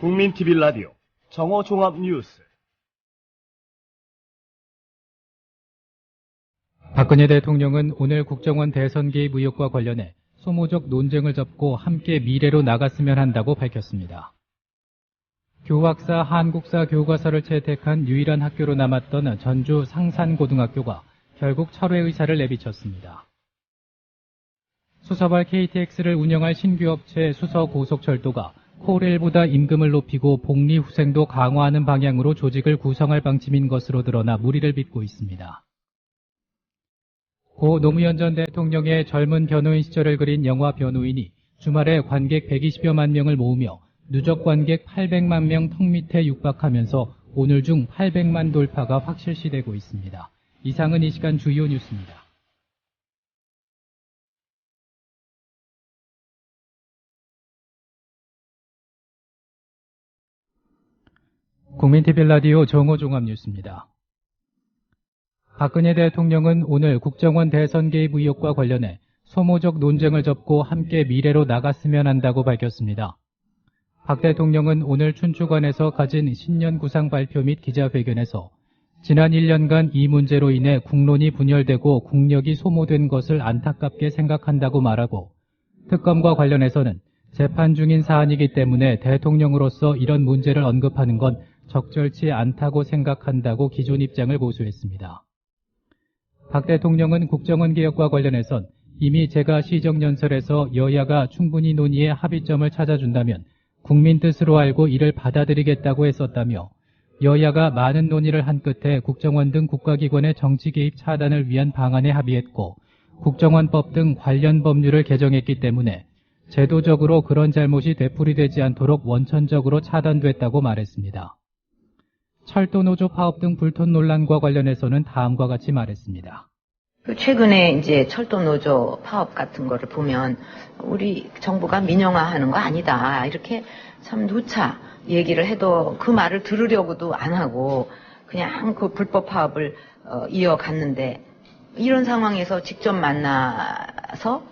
국민TV 라디오 정오종합뉴스. 박근혜 대통령은 오늘 국정원 대선 개입 의혹과 관련해 소모적 논쟁을 접고 함께 미래로 나갔으면 한다고 밝혔습니다. 교학사 한국사 교과서를 채택한 유일한 학교로 남았던 전주 상산고등학교가 결국 철회 의사를 내비쳤습니다. 수서발 KTX를 운영할 신규업체 수서고속철도가 코레일보다 임금을 높이고 복리후생도 강화하는 방향으로 조직을 구성할 방침인 것으로 드러나 물의를 빚고 있습니다. 고 노무현 전 대통령의 젊은 변호인 시절을 그린 영화 변호인이 주말에 관객 120여만 명을 모으며 누적 관객 800만 명 턱 밑에 육박하면서 오늘 중 800만 돌파가 확실시되고 있습니다. 이상은 이 시간 주요 뉴스입니다. 국민TV 라디오 정오종합뉴스입니다. 박근혜 대통령은 오늘 국정원 대선 개입 의혹과 관련해 소모적 논쟁을 접고 함께 미래로 나갔으면 한다고 밝혔습니다. 박 대통령은 오늘 춘추관에서 가진 신년 구상 발표 및 기자회견에서 지난 1년간 이 문제로 인해 국론이 분열되고 국력이 소모된 것을 안타깝게 생각한다고 말하고 특검과 관련해서는 재판 중인 사안이기 때문에 대통령으로서 이런 문제를 언급하는 건 적절치 않다고 생각한다고 기존 입장을 고수했습니다. 박 대통령은 국정원 개혁과 관련해선 이미 제가 시정연설에서 여야가 충분히 논의해 합의점을 찾아준다면 국민 뜻으로 알고 이를 받아들이겠다고 했었다며 여야가 많은 논의를 한 끝에 국정원 등 국가기관의 정치 개입 차단을 위한 방안에 합의했고 국정원법 등 관련 법률을 개정했기 때문에 제도적으로 그런 잘못이 되풀이되지 않도록 원천적으로 차단됐다고 말했습니다. 철도노조 파업 등 불통 논란과 관련해서는 다음과 같이 말했습니다. 최근에 이제 철도노조 파업 같은 거를 보면 우리 정부가 민영화하는 거 아니다. 이렇게 참 누차 얘기를 해도 그 말을 들으려고도 안 하고 그냥 그 불법 파업을 이어갔는데 이런 상황에서 직접 만나서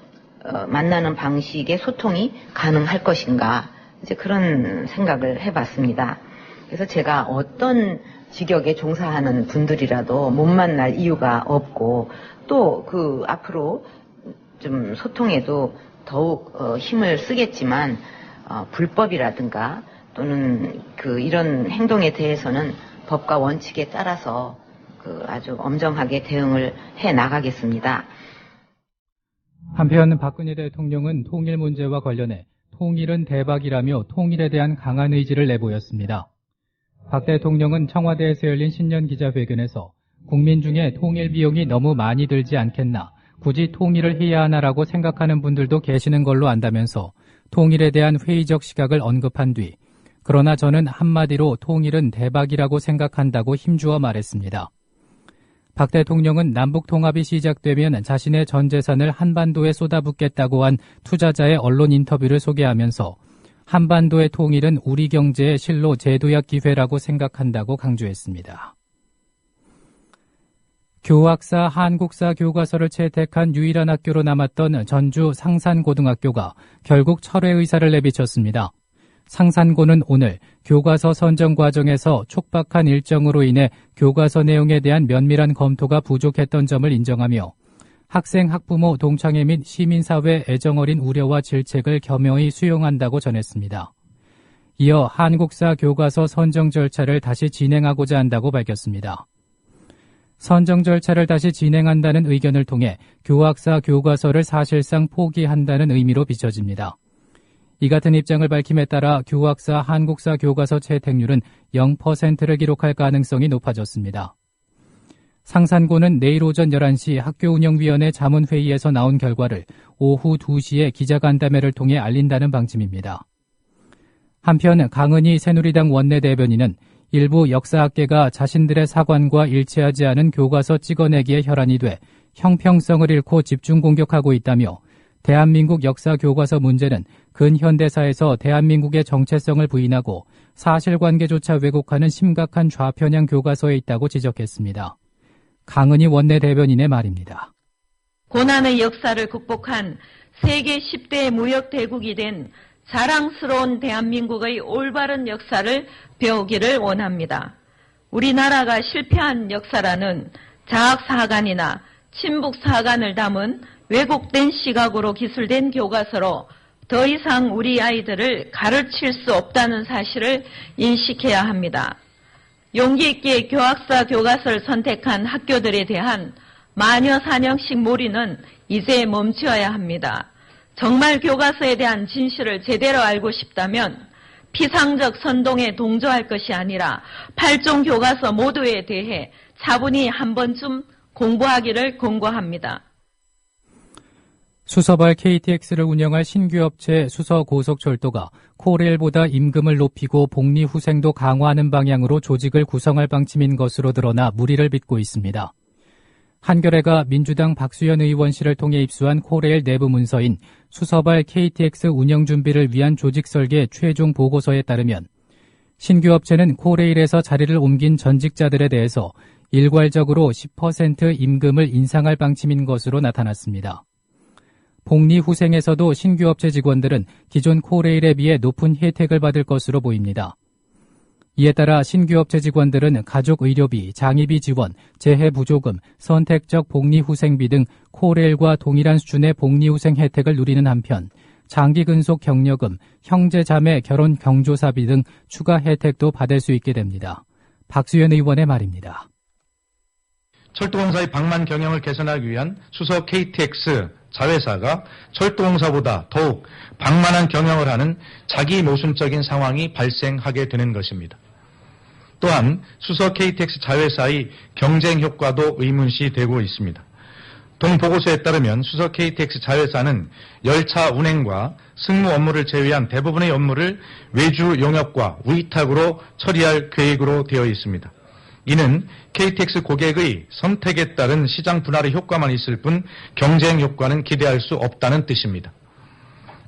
만나는 방식의 소통이 가능할 것인가 이제 그런 생각을 해봤습니다. 그래서 제가 어떤 직역에 종사하는 분들이라도 못 만날 이유가 없고 또 그 앞으로 좀 소통에도 더욱 힘을 쓰겠지만 불법이라든가 또는 이런 행동에 대해서는 법과 원칙에 따라서 아주 엄정하게 대응을 해 나가겠습니다. 한편 박근혜 대통령은 통일 문제와 관련해 통일은 대박이라며 통일에 대한 강한 의지를 내보였습니다. 박 대통령은 청와대에서 열린 신년 기자회견에서 국민 중에 통일 비용이 너무 많이 들지 않겠나, 굳이 통일을 해야 하나라고 생각하는 분들도 계시는 걸로 안다면서 통일에 대한 회의적 시각을 언급한 뒤 그러나 저는 한마디로 통일은 대박이라고 생각한다고 힘주어 말했습니다. 박 대통령은 남북 통합이 시작되면 자신의 전 재산을 한반도에 쏟아붓겠다고 한 투자자의 언론 인터뷰를 소개하면서 한반도의 통일은 우리 경제의 실로 제도약 기회라고 생각한다고 강조했습니다. 교학사 한국사 교과서를 채택한 유일한 학교로 남았던 전주 상산고등학교가 결국 철회 의사를 내비쳤습니다. 상산고는 오늘 교과서 선정 과정에서 촉박한 일정으로 인해 교과서 내용에 대한 면밀한 검토가 부족했던 점을 인정하며 학생, 학부모, 동창회 및 시민사회 애정어린 우려와 질책을 겸허히 수용한다고 전했습니다. 이어 한국사 교과서 선정 절차를 다시 진행하고자 한다고 밝혔습니다. 선정 절차를 다시 진행한다는 의견을 통해 교학사 교과서를 사실상 포기한다는 의미로 비춰집니다. 이 같은 입장을 밝힘에 따라 교학사 한국사 교과서 채택률은 0%를 기록할 가능성이 높아졌습니다. 상산고는 내일 오전 11시 학교운영위원회 자문회의에서 나온 결과를 오후 2시에 기자간담회를 통해 알린다는 방침입니다. 한편 강은희 새누리당 원내대변인은 일부 역사학계가 자신들의 사관과 일치하지 않은 교과서 찍어내기에 혈안이 돼 형평성을 잃고 집중 공격하고 있다며 대한민국 역사 교과서 문제는 근현대사에서 대한민국의 정체성을 부인하고 사실관계조차 왜곡하는 심각한 좌편향 교과서에 있다고 지적했습니다. 강은희 원내대변인의 말입니다. 고난의 역사를 극복한 세계 10대 무역 대국이 된 자랑스러운 대한민국의 올바른 역사를 배우기를 원합니다. 우리나라가 실패한 역사라는 자학사관이나 친북사관을 담은 왜곡된 시각으로 기술된 교과서로 더 이상 우리 아이들을 가르칠 수 없다는 사실을 인식해야 합니다. 용기 있게 교학사 교과서를 선택한 학교들에 대한 마녀 사냥식 몰이는 이제 멈춰야 합니다. 정말 교과서에 대한 진실을 제대로 알고 싶다면 피상적 선동에 동조할 것이 아니라 8종 교과서 모두에 대해 차분히 한 번쯤 공부하기를 권고합니다. 수서발 KTX를 운영할 신규업체 수서고속철도가 코레일보다 임금을 높이고 복리 후생도 강화하는 방향으로 조직을 구성할 방침인 것으로 드러나 물의를 빚고 있습니다. 한겨레가 민주당 박수현 의원실을 통해 입수한 코레일 내부 문서인 수서발 KTX 운영 준비를 위한 조직 설계 최종 보고서에 따르면 신규 업체는 코레일에서 자리를 옮긴 전직자들에 대해서 일괄적으로 10% 임금을 인상할 방침인 것으로 나타났습니다. 복리 후생에서도 신규 업체 직원들은 기존 코레일에 비해 높은 혜택을 받을 것으로 보입니다. 이에 따라 신규 업체 직원들은 가족 의료비, 장의비 지원, 재해 부조금, 선택적 복리 후생비 등 코레일과 동일한 수준의 복리 후생 혜택을 누리는 한편 장기 근속 격려금, 형제 자매 결혼 경조사비 등 추가 혜택도 받을 수 있게 됩니다. 박수현 의원의 말입니다. 철도공사의 방만 경영을 개선하기 위한 수서 KTX 자회사가 철도공사보다 더욱 방만한 경영을 하는 자기 모순적인 상황이 발생하게 되는 것입니다. 또한 수서 KTX 자회사의 경쟁 효과도 의문시되고 있습니다. 동 보고서에 따르면 수서 KTX 자회사는 열차 운행과 승무 업무를 제외한 대부분의 업무를 외주 용역과 위탁으로 처리할 계획으로 되어 있습니다. 이는 KTX 고객의 선택에 따른 시장 분할의 효과만 있을 뿐 경쟁 효과는 기대할 수 없다는 뜻입니다.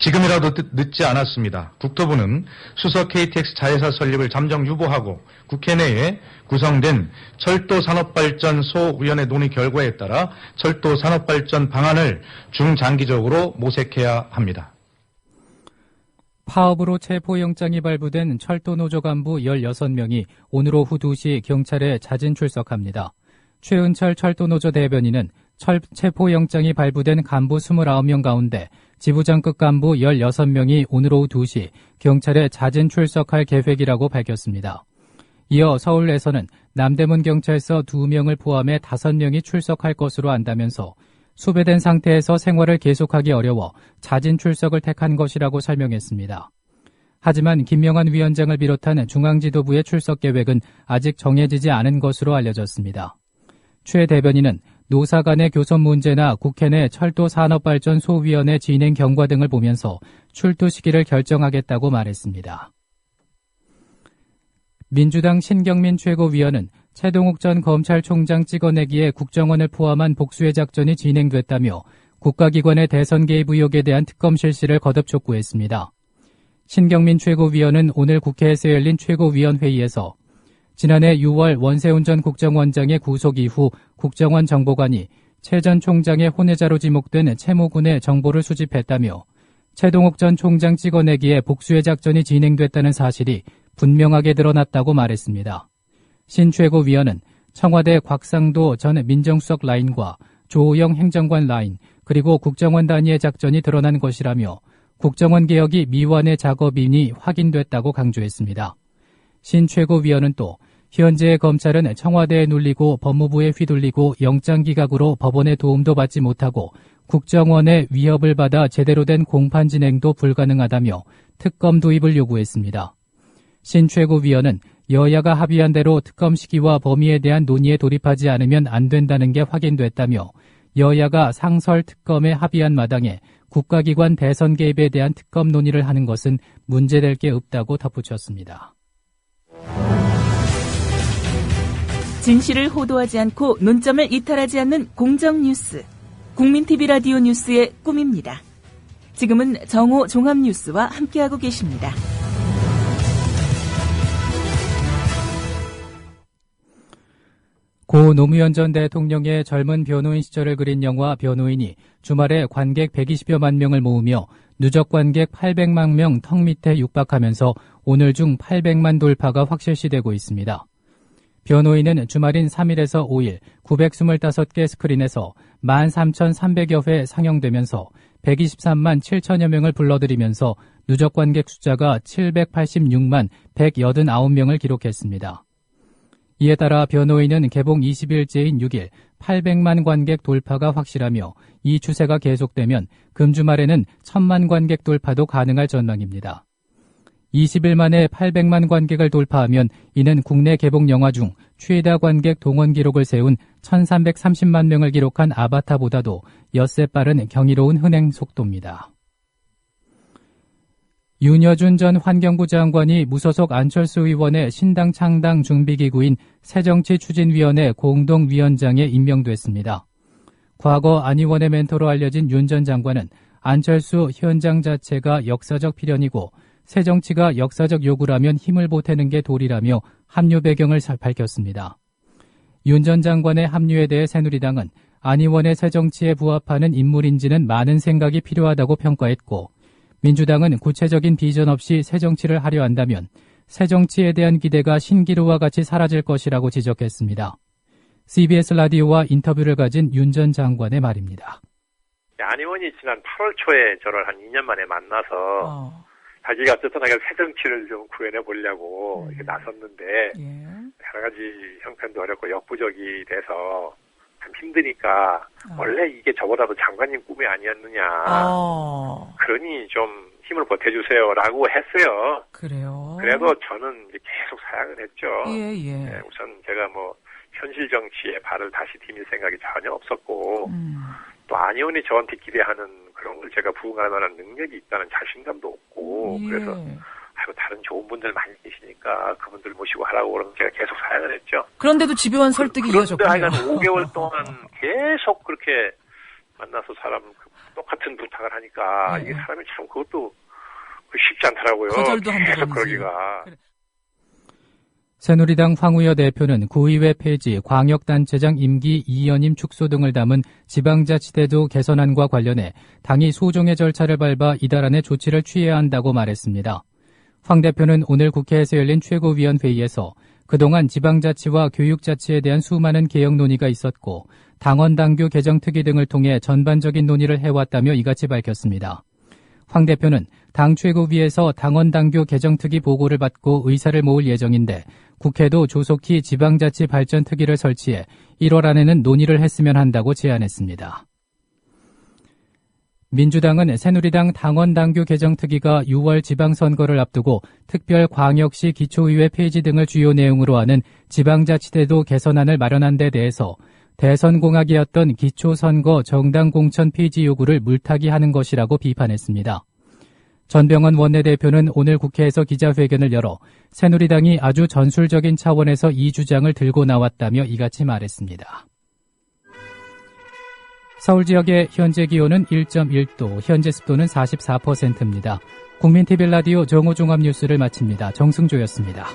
지금이라도 늦지 않았습니다. 국토부는 수서 KTX 자회사 설립을 잠정 유보하고 국회 내에 구성된 철도산업발전 소위원회 논의 결과에 따라 철도산업발전 방안을 중장기적으로 모색해야 합니다. 파업으로 체포영장이 발부된 철도노조 간부 16명이 오늘 오후 2시 경찰에 자진 출석합니다. 최은철 철도노조 대변인은 체포영장이 발부된 간부 29명 가운데 지부장급 간부 16명이 오늘 오후 2시 경찰에 자진 출석할 계획이라고 밝혔습니다. 이어 서울에서는 남대문 경찰서 2명을 포함해 5명이 출석할 것으로 안다면서 수배된 상태에서 생활을 계속하기 어려워 자진 출석을 택한 것이라고 설명했습니다. 하지만 김명환 위원장을 비롯한 중앙지도부의 출석 계획은 아직 정해지지 않은 것으로 알려졌습니다. 최 대변인은 노사 간의 교섭 문제나 국회 내 철도산업발전소위원회 진행 경과 등을 보면서 출두 시기를 결정하겠다고 말했습니다. 민주당 신경민 최고위원은 최동욱 전 검찰총장 찍어내기에 국정원을 포함한 복수의 작전이 진행됐다며 국가기관의 대선 개입 의혹에 대한 특검 실시를 거듭 촉구했습니다. 신경민 최고위원은 오늘 국회에서 열린 최고위원회의에서 지난해 6월 원세훈 전 국정원장의 구속 이후 국정원 정보관이 최 전 총장의 혼외자로 지목된 채모군의 정보를 수집했다며 최동욱 전 총장 찍어내기에 복수의 작전이 진행됐다는 사실이 분명하게 드러났다고 말했습니다. 신 최고위원은 청와대 곽상도 전 민정수석 라인과 조호영 행정관 라인 그리고 국정원 단위의 작전이 드러난 것이라며 국정원 개혁이 미완의 작업이니 확인됐다고 강조했습니다. 신 최고위원은 또 현재의 검찰은 청와대에 눌리고 법무부에 휘둘리고 영장기각으로 법원의 도움도 받지 못하고 국정원의 위협을 받아 제대로 된 공판 진행도 불가능하다며 특검 도입을 요구했습니다. 신 최고위원은 여야가 합의한 대로 특검 시기와 범위에 대한 논의에 돌입하지 않으면 안 된다는 게 확인됐다며 여야가 상설 특검에 합의한 마당에 국가기관 대선 개입에 대한 특검 논의를 하는 것은 문제될 게 없다고 덧붙였습니다. 진실을 호도하지 않고 논점을 이탈하지 않는 공정뉴스. 국민TV 라디오 뉴스의 꿈입니다. 지금은 정호 종합뉴스와 함께하고 계십니다. 고 노무현 전 대통령의 젊은 변호인 시절을 그린 영화 변호인이 주말에 관객 120여만 명을 모으며 누적 관객 800만 명 턱 밑에 육박하면서 오늘 중 800만 돌파가 확실시되고 있습니다. 변호인은 주말인 3일에서 5일 925개 스크린에서 13,300여 회 상영되면서 123만 7천여 명을 불러들이면서 누적 관객 숫자가 786만 189명을 기록했습니다. 이에 따라 변호인은 개봉 20일째인 6일 800만 관객 돌파가 확실하며 이 추세가 계속되면 금주말에는 1000만 관객 돌파도 가능할 전망입니다. 20일 만에 800만 관객을 돌파하면 이는 국내 개봉 영화 중 최다 관객 동원 기록을 세운 1330만 명을 기록한 아바타보다도 엿새 빠른 경이로운 흥행 속도입니다. 윤여준 전 환경부 장관이 무소속 안철수 의원의 신당 창당 준비기구인 새정치추진위원회 공동위원장에 임명됐습니다. 과거 안 의원의 멘토로 알려진 윤 전 장관은 안철수 현장 자체가 역사적 필연이고 새정치가 역사적 요구라면 힘을 보태는 게 도리라며 합류 배경을 밝혔습니다. 윤 전 장관의 합류에 대해 새누리당은 안 의원의 새정치에 부합하는 인물인지는 많은 생각이 필요하다고 평가했고 민주당은 구체적인 비전 없이 새정치를 하려 한다면 새정치에 대한 기대가 신기루와 같이 사라질 것이라고 지적했습니다. CBS 라디오와 인터뷰를 가진 윤 전 장관의 말입니다. 안 의원이 지난 8월 초에 저를 한 2년 만에 만나서 자기가 어쨌든 새정치를 좀 구현해 보려고 이렇게 나섰는데 여러 가지 형편도 어렵고 역부족이 돼서 참 힘드니까 원래 이게 저보다도 장관님 꿈이 아니었느냐. 그러니 좀 힘을 보태주세요라고 했어요. 그래요. 그래도 저는 이제 계속 사양을 했죠. 예. 네, 우선 제가 현실 정치에 발을 다시 디딜 생각이 전혀 없었고 또 안 의원이 저한테 기대하는 그런 걸 제가 부응할 만한 능력이 있다는 자신감도 없고 그래서 다른 좋은 분들 많이 계시니까 그분들 모시고 하라고 그러면 제가 계속 사양을 했죠. 그런데도 집요한 설득이 이어졌군요. 그런데 하여간 5개월 동안 계속 그렇게 만나서 똑같은 부탁을 하니까 이게 사람이 참 그것도 쉽지 않더라고요. 거절도 계속 그러기가. 그래. 새누리당 황우여 대표는 구의회 폐지, 광역단체장 임기 2연임 축소 등을 담은 지방자치제도 개선안과 관련해 당이 소종의 절차를 밟아 이달 안에 조치를 취해야 한다고 말했습니다. 황 대표는 오늘 국회에서 열린 최고위원회의에서 그동안 지방자치와 교육자치에 대한 수많은 개혁 논의가 있었고 당원당규 개정특위 등을 통해 전반적인 논의를 해왔다며 이같이 밝혔습니다. 황 대표는 당 최고위에서 당원당규 개정특위 보고를 받고 의사를 모을 예정인데 국회도 조속히 지방자치 발전특위를 설치해 1월 안에는 논의를 했으면 한다고 제안했습니다. 민주당은 새누리당 당원당규 개정특위가 6월 지방선거를 앞두고 특별 광역시 기초의회 폐지 등을 주요 내용으로 하는 지방자치제도 개선안을 마련한 데 대해서 대선 공약이었던 기초선거 정당 공천 폐지 요구를 물타기하는 것이라고 비판했습니다. 전병헌 원내대표는 오늘 국회에서 기자회견을 열어 새누리당이 아주 전술적인 차원에서 이 주장을 들고 나왔다며 이같이 말했습니다. 서울 지역의 현재 기온은 1.1도, 현재 습도는 44%입니다. 국민TV 라디오 정오종합뉴스를 마칩니다. 정승조였습니다.